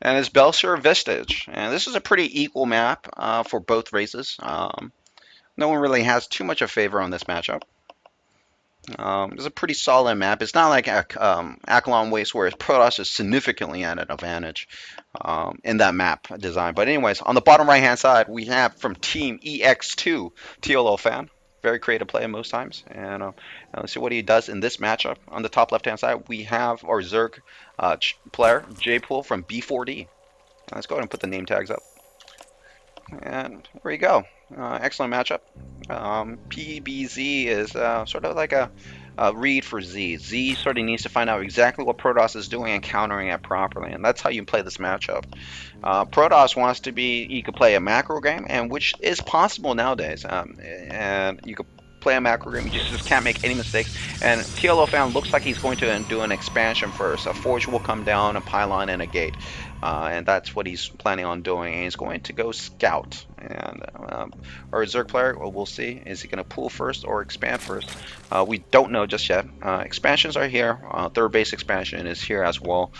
and it's Belser Vistage. And this is a pretty equal map for both races. No one really has too much of favor on this matchup. It's a pretty solid map. It's not like Akalon Waste where Protoss is significantly at an advantage in that map design. But anyways, on the bottom right hand side, we have from Team EX2, TLOfan. Very creative play most times. And let's see what he does in this matchup. On the top left hand side, we have our Zerg player, Jpoole from B4D. Let's go ahead and put the name tags up. And there you go. Excellent matchup. PBZ is sort of like a read for Z. Z sort of needs to find out exactly what Protoss is doing and countering it properly, and that's how you play this matchup. Protoss wants to be, you could play a macro game, and which is possible nowadays, and you could play a macro game, you just can't make any mistakes. And TLOfan looks like he's going to do an expansion first. A forge will come down, a pylon, and a gate. And that's what he's planning on doing. And he's going to go scout. And our Zerg player, well, we'll see. Is he going to pull first or expand first? We don't know just yet. Expansions are here. Third base expansion is here as well.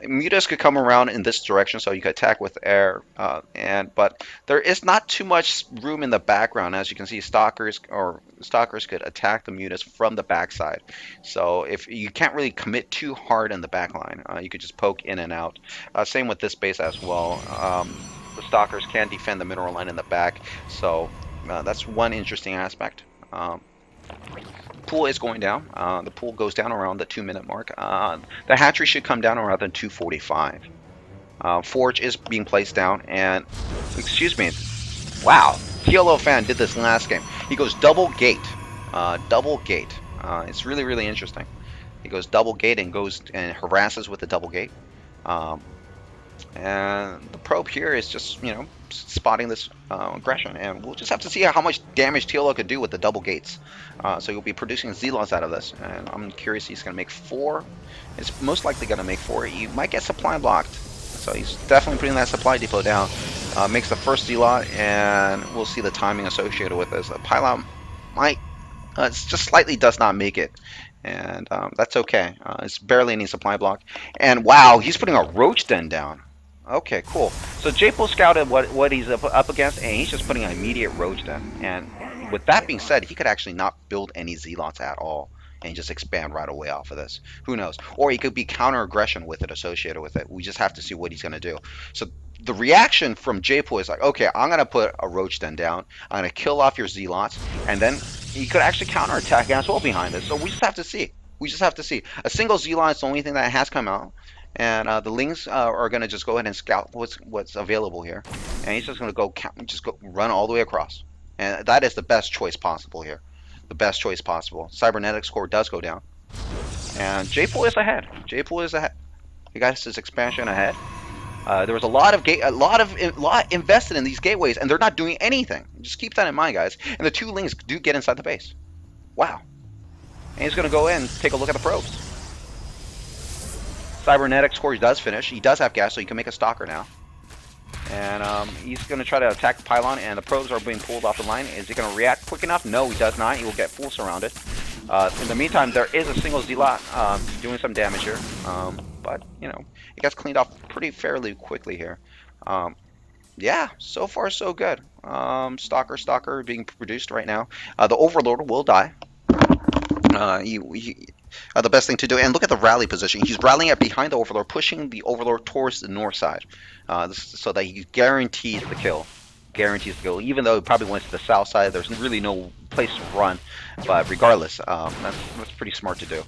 Mutas could come around in this direction, so you could attack with air, but there is not too much room in the background. As you can see, stalkers could attack the Mutas from the backside. So if you can't really commit too hard in the back line, you could just poke in and out. Same with this base as well. The stalkers can defend the mineral line in the back, so that's one interesting aspect. Pool is going down. The pool goes down around the 2-minute mark. The hatchery should come down around the 2:45. Forge is being placed down, and excuse me. Wow, TLOfan did this last game. He goes double gate, double gate. It's really interesting. He goes double gate and goes and harasses with the double gate. And the probe here is just, spotting this aggression. And we'll just have to see how much damage TLO could do with the double gates. So he'll be producing Zealots out of this. And I'm curious, he's going to make 4. It's most likely going to make 4. He might get supply blocked. So he's definitely putting that supply depot down. Makes the first Zealot, and we'll see the timing associated with this. The pylon might, just slightly does not make it. And that's okay. It's barely any supply block. And wow, he's putting a Roach Den down. Okay, cool. So Jpoole scouted what he's up against, and he's just putting an immediate Roach Den. And with that being said, he could actually not build any Zealots at all and just expand right away off of this. Who knows? Or he could be counter aggression with it, associated with it. We just have to see what he's going to do. So the reaction from Jpoole is like, okay, I'm going to put a Roach Den down. I'm going to kill off your Zealots, and then he could actually counterattack as well behind this. So we just have to see. We just have to see. A single Zealot is the only thing that has come out. And the Lings are going to just go ahead and scout what's available here. And he's just going to go run all the way across. And that is the best choice possible here. The best choice possible. Cybernetics core does go down. And Jpoole is ahead. Jpoole is ahead. He got his expansion ahead. There was a lot invested in these gateways, and they're not doing anything. Just keep that in mind, guys. And the 2 Lings do get inside the base. Wow. And he's going to go in and take a look at the probes. Cybernetics core does finish. He does have gas, so he can make a stalker now. And he's going to try to attack the pylon, and the probes are being pulled off the line. Is he going to react quick enough? No, he does not. He will get full surrounded. In the meantime, there is a single Zealot doing some damage here. But, it gets cleaned off pretty fairly quickly here. Yeah, so far so good. Stalker being produced right now. The Overlord will die. The best thing to do, and look at the rally position. He's rallying up behind the Overlord, pushing the Overlord towards the north side, so that he guarantees the kill. Even though he probably went to the south side. There's really no place to run, but regardless, that's pretty smart to do.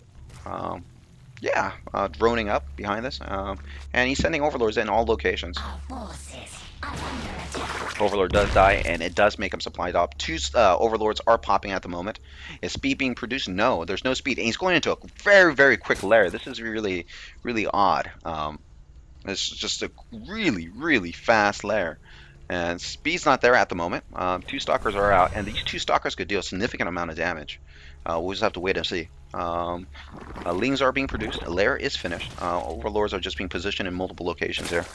Yeah, droning up behind this, and he's sending Overlords in all locations. Overlord does die, and it does make him supply drop. 2 Overlords are popping at the moment. Is speed being produced? No, there's no speed. And he's going into a very quick lair. This is really odd. It's just a really fast lair. And speed's not there at the moment. 2 Stalkers are out, and these 2 Stalkers could deal a significant amount of damage. We'll just have to wait and see. Lings are being produced. A lair is finished. Overlords are just being positioned in multiple locations here.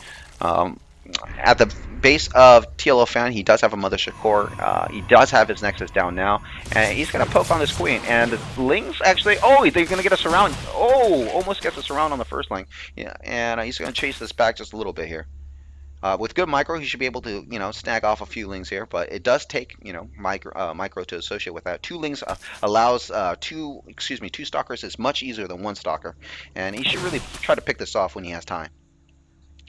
at the base of TLOfan, he does have a mothership core. He does have his Nexus down now, and he's gonna poke on this queen. And the Lings actually, oh, they're gonna get a surround. Oh, almost gets a surround on the first Ling. Yeah, and he's gonna chase this back just a little bit here. With good micro, he should be able to, snag off a few lings here, but it does take, micro to associate with that. Two lings allows two stalkers is much easier than one stalker, and he should really try to pick this off when he has time.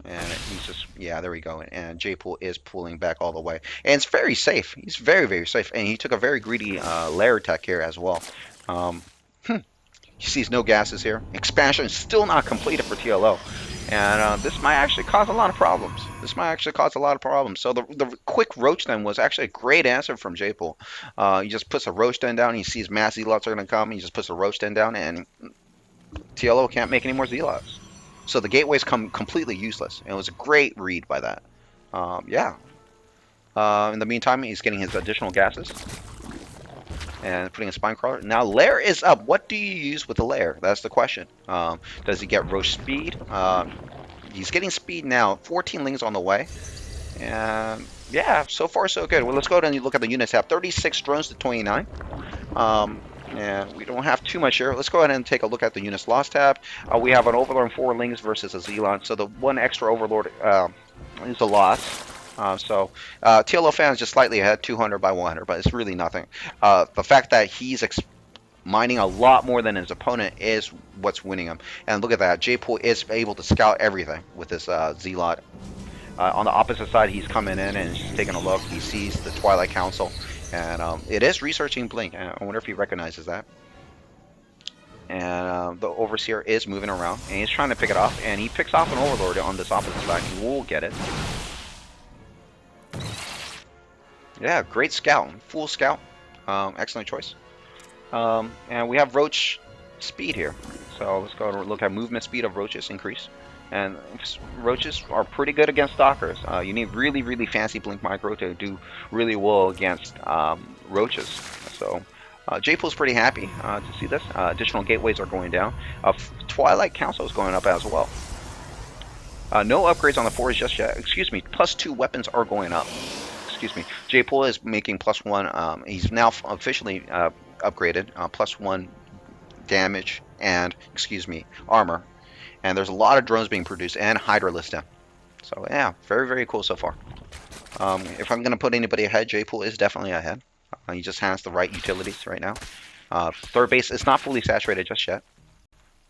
And he's just, yeah, there we go. And Jpoole is pulling back all the way, and it's very safe. He's very, very safe, and he took a very greedy lair tech here as well. Um, he sees no gases here. Expansion is still not completed for TLO. And this might actually cause a lot of problems. So the quick roach den was actually a great answer from Jpoole. He just puts a roach den down. He sees mass zealots are going to come. He just puts a roach den down, and TLO can't make any more zealots. So the gateways come completely useless. And it was a great read by that. Yeah. In the meantime, he's getting his additional gases and putting a spine crawler. Now lair is up. What do you use with the lair? That's the question. Does he get roach speed? He's getting speed now. 14 lings on the way. And yeah, so far so good. Well, let's go ahead and look at the units tab. 36 drones to 29. And we don't have too much here. Let's go ahead and take a look at the units lost tab. We have an Overlord and 4 lings versus a Zelon. So the one extra Overlord is a loss. TLOfan is just slightly ahead, 200 by 100, but it's really nothing. The fact that he's mining a lot more than his opponent is what's winning him. And look at that, Jpoole is able to scout everything with this Zealot. On the opposite side, he's coming in and just taking a look. He sees the Twilight Council, and it is researching Blink. I wonder if he recognizes that. And the Overseer is moving around, and he's trying to pick it off, and he picks off an Overlord on this opposite side. He will get it. Yeah, great scout, full scout, excellent choice. And we have roach speed here, so let's go and look at movement speed of roaches increase. And roaches are pretty good against stalkers. You need really, really fancy blink micro to do really well against roaches. So Jpoole's pretty happy to see this. Additional gateways are going down. Twilight Council is going up as well. No upgrades on the forge just yet. Excuse me, +2 weapons are going up. Excuse me. Jpoole is making +1. He's now officially upgraded, +1 damage and, armor. And there's a lot of drones being produced and Hydra listed. So yeah, very, very cool so far. If I'm going to put anybody ahead, Jpoole is definitely ahead. He just has the right utilities right now. Third base is not fully saturated just yet.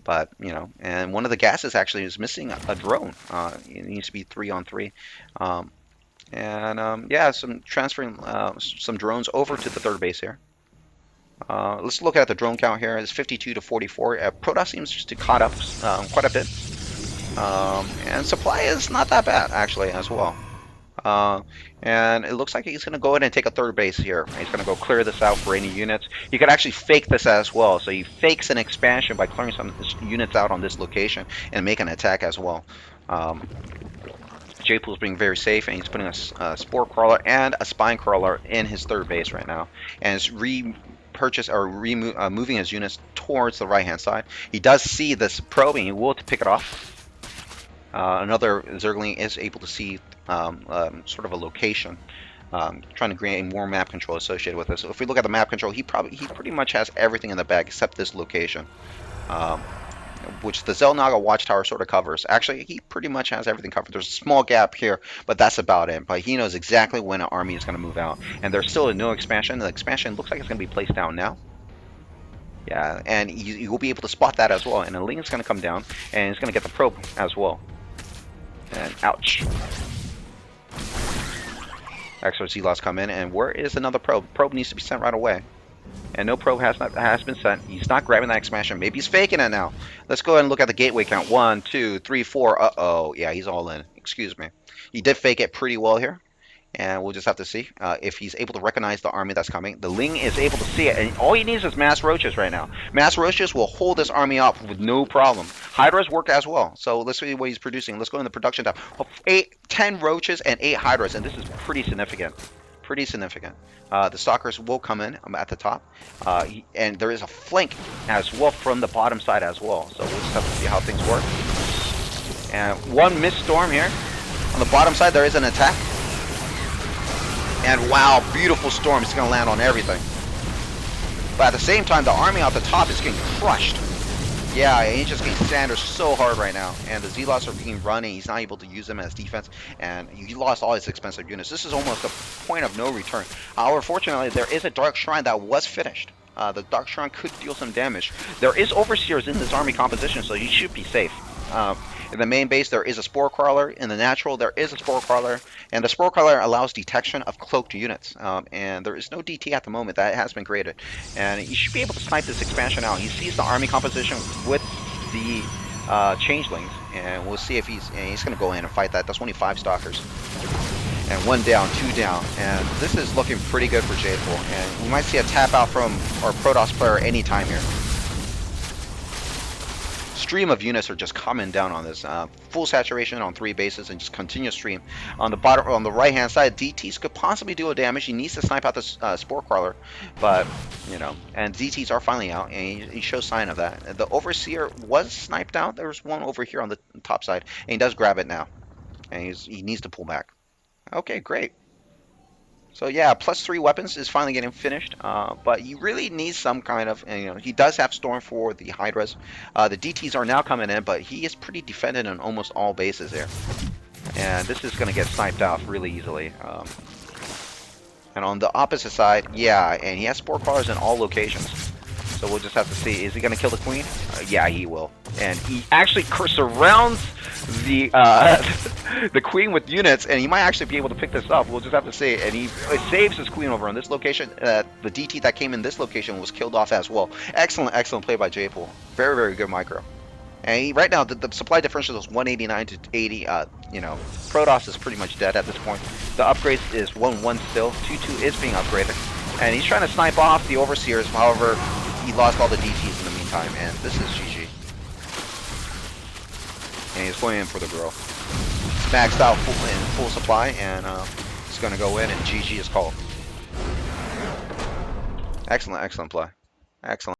But, and one of the gases actually is missing a drone. It needs to be 3-on-3. Yeah, some transferring some drones over to the third base here. Let's look at the drone count here. It's 52 to 44. Protoss seems just to caught up quite a bit. And supply is not that bad, actually, as well. And it looks like he's going to go ahead and take a third base here. He's going to go clear this out for any units. He could actually fake this as well. So he fakes an expansion by clearing some units out on this location and make an attack as well. Jpoole's being very safe, and he's putting a Spore Crawler and a Spine Crawler in his third base right now. And is moving his units towards the right-hand side. He does see this probing. He will pick it off. Another Zergling is able to see sort of a location, trying to gain more map control associated with this. So if we look at the map control, he pretty much has everything in the bag except this location, which the Zelnaga Watchtower sort of covers. Actually, he pretty much has everything covered. There's a small gap here, but that's about it. But he knows exactly when an army is going to move out. And there's still no expansion. The expansion looks like it's going to be placed down now. Yeah, and you will be able to spot that as well. And the Ling is going to come down, and he's going to get the probe as well. And ouch. Extra Zealots come in, and where is another probe? Probe needs to be sent right away. And no probe has been sent. He's not grabbing that expansion. Maybe he's faking it now. Let's go ahead and look at the gateway count. 1, 2, 3, 4. Uh-oh. Yeah, he's all in. Excuse me. He did fake it pretty well here. And we'll just have to see if he's able to recognize the army that's coming. The Ling is able to see it. And all he needs is mass roaches right now. Mass roaches will hold this army up with no problem. Hydras work as well. So let's see what he's producing. Let's go in the production tab. 10 roaches and 8 hydras. And this is pretty significant. The stalkers will come in at the top, and there is a flank as well from the bottom side as well. So we'll just have to see how things work. And one missed storm here. On the bottom side, there is an attack. And wow, beautiful storm. It's going to land on everything. But at the same time, the army out the top is getting crushed. Yeah, he's just getting sanders so hard right now. And the Zealots are being run, and he's not able to use them as defense. And he lost all his expensive units. This is almost a point of no return. However, fortunately, there is a Dark Shrine that was finished. The Dark Shrine could deal some damage. There is Overseers in this army composition, so he should be safe. In the main base, there is a Spore Crawler. In the natural, there is a Spore Crawler. And the Spore Crawler allows detection of cloaked units. And there is no DT at the moment. That has been created. And you should be able to snipe this expansion out. He sees the army composition with the Changelings. And we'll see if he's going to go in and fight that. That's only 5 Stalkers. And 1 down, 2 down. And this is looking pretty good for Jpoole. And we might see a tap out from our Protoss player anytime here. Stream of units are just coming down on this. Full saturation on 3 bases and just continuous stream. On the bottom, on the right hand side, DTs could possibly do a damage. He needs to snipe out this Spore Crawler, but you know, and DTs are finally out, and he shows sign of that. The Overseer was sniped out. There was one over here on the top side, and he does grab it now, and he needs to pull back. Okay, great. So yeah, +3 weapons is finally getting finished, but he really needs some kind of, you know, he does have Storm for the Hydras. The DTs are now coming in, but he is pretty defended on almost all bases there. And this is going to get sniped off really easily. And on the opposite side, yeah, and he has Spore Crawlers in all locations. So we'll just have to see, is he going to kill the Queen? Yeah, he will. And he actually surrounds the the Queen with units, and he might actually be able to pick this up. We'll just have to see. And he saves his Queen over on this location. The DT that came in this location was killed off as well. Excellent, excellent play by Jpoole. Very, very good micro. And right now, the supply differential is 189 to 80. You know, Protoss is pretty much dead at this point. The upgrades is 1-1 still. 2-2 is being upgraded. And he's trying to snipe off the Overseers. However, he lost all the DTs in the meantime. And this is GG. And he's going in for the girl. Maxed out full supply, and he's going to go in, and GG is called. Excellent, excellent play. Excellent.